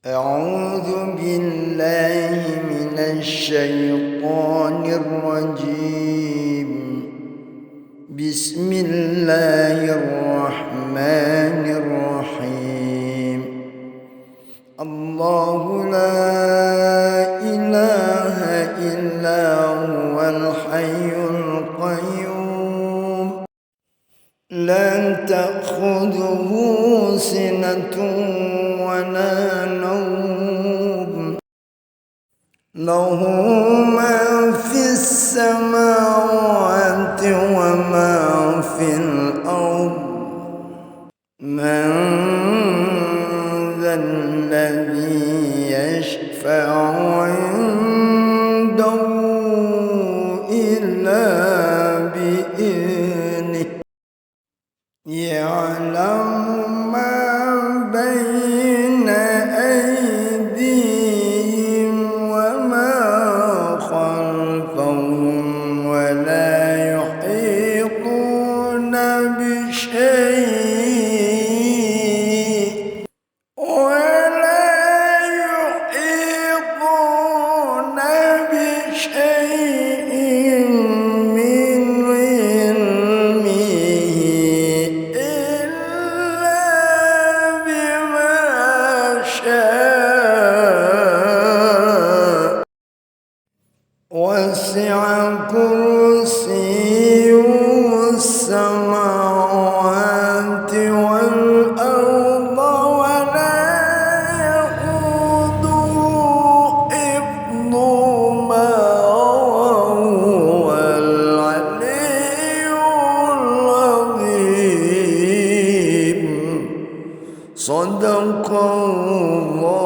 أعوذ بالله من الشيطان الرجيم. بسم الله الرحمن الرحيم. الله لا إله إلا هو الحي القيوم لا تأخذه سنة ولا نوم له ما في السماوات وما في الأرض من ذا الذي يشفع عنده إلا بإذنه يعلم ما بين أيديهم وما خلفهم ولا يحيطون بشيء من علمه إلا بما شاء وسع كرسيه السماوات والأرض ولا يئوده حفظهما وهو العلي العظيم. صدق الله.